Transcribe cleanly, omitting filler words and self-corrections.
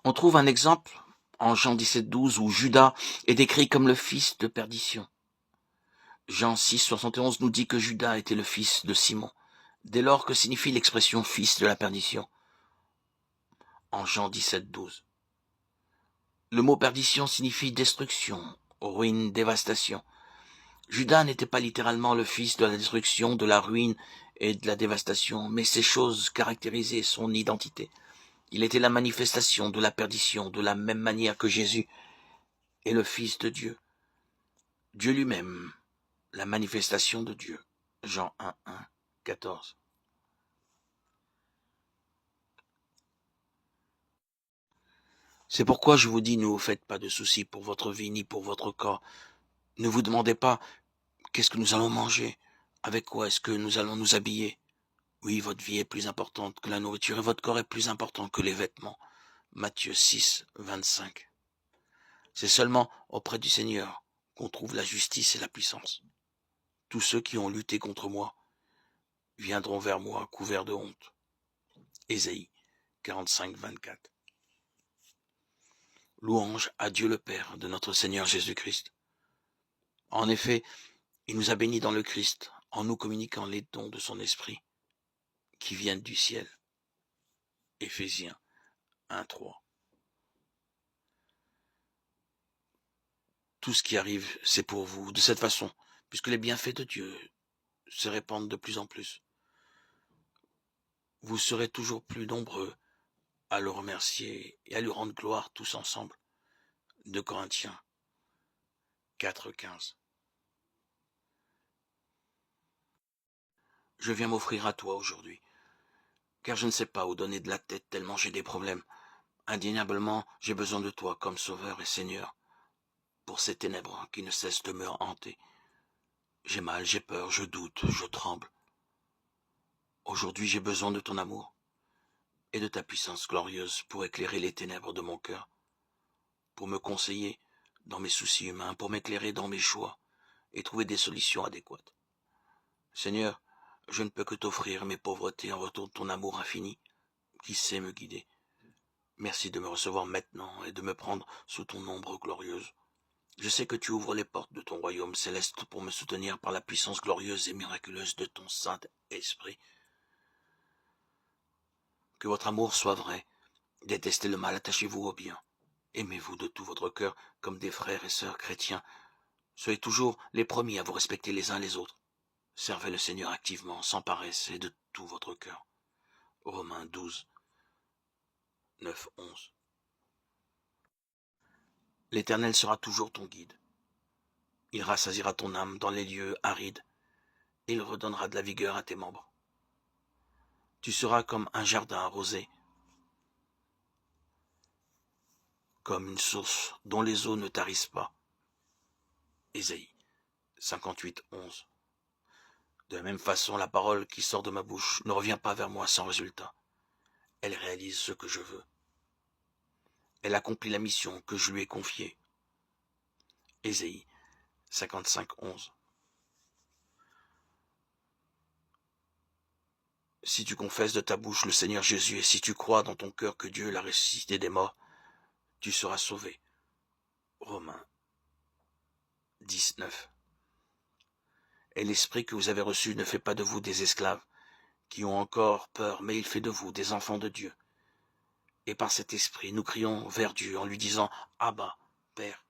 On trouve un exemple en Jean 17,12 où Judas est décrit comme le fils de perdition. Jean 6,71 nous dit que Judas était le fils de Simon. Dès lors, que signifie l'expression fils de la perdition en Jean 17,12? Le mot perdition signifie destruction, ruine, dévastation. Judas n'était pas littéralement le fils de la destruction, de la ruine et de la dévastation, mais ces choses caractérisaient son identité. Il était la manifestation de la perdition, de la même manière que Jésus est le Fils de Dieu. Dieu lui-même, la manifestation de Dieu. Jean 1, 1, 14. C'est pourquoi je vous dis, ne vous faites pas de soucis pour votre vie ni pour votre corps. Ne vous demandez pas, qu'est-ce que nous allons manger? Avec quoi est-ce que nous allons nous habiller? Oui, votre vie est plus importante que la nourriture et votre corps est plus important que les vêtements. Matthieu 6, 25. C'est seulement auprès du Seigneur qu'on trouve la justice et la puissance. Tous ceux qui ont lutté contre moi viendront vers moi couverts de honte. Ésaïe 45, 24. Louange à Dieu le Père de notre Seigneur Jésus-Christ. En effet, il nous a bénis dans le Christ en nous communiquant les dons de son esprit qui viennent du ciel. Éphésiens 1, 3. Tout ce qui arrive, c'est pour vous, de cette façon, puisque les bienfaits de Dieu se répandent de plus en plus. Vous serez toujours plus nombreux à le remercier et à lui rendre gloire tous ensemble. 2 Corinthiens 4, 15. Je viens m'offrir à toi aujourd'hui, car je ne sais pas où donner de la tête tellement j'ai des problèmes. Indéniablement, j'ai besoin de toi comme Sauveur et Seigneur, pour ces ténèbres qui ne cessent de me hanter. J'ai mal, j'ai peur, je doute, je tremble. Aujourd'hui, j'ai besoin de ton amour et de ta puissance glorieuse pour éclairer les ténèbres de mon cœur, pour me conseiller dans mes soucis humains, pour m'éclairer dans mes choix et trouver des solutions adéquates. Seigneur, je ne peux que t'offrir mes pauvretés en retour de ton amour infini qui sait me guider. Merci de me recevoir maintenant et de me prendre sous ton ombre glorieuse. Je sais que tu ouvres les portes de ton royaume céleste pour me soutenir par la puissance glorieuse et miraculeuse de ton Saint-Esprit. Que votre amour soit vrai. Détestez le mal, attachez-vous au bien. Aimez-vous de tout votre cœur comme des frères et sœurs chrétiens. Soyez toujours les premiers à vous respecter les uns les autres. Servez le Seigneur activement, sans paresse et de tout votre cœur. Romains 12, 9, 11. L'Éternel sera toujours ton guide. Il rassasiera ton âme dans les lieux arides. Il redonnera de la vigueur à tes membres. Tu seras comme un jardin arrosé, comme une source dont les eaux ne tarissent pas. Ésaïe 58, 11. De la même façon, la parole qui sort de ma bouche ne revient pas vers moi sans résultat. Elle réalise ce que je veux. Elle accomplit la mission que je lui ai confiée. Ésaïe 55, 11. Si tu confesses de ta bouche le Seigneur Jésus et si tu crois dans ton cœur que Dieu l'a ressuscité des morts, tu seras sauvé. Romains 19. Et l'esprit que vous avez reçu ne fait pas de vous des esclaves qui ont encore peur, mais il fait de vous des enfants de Dieu. Et par cet esprit, nous crions vers Dieu en lui disant « Abba, Père ».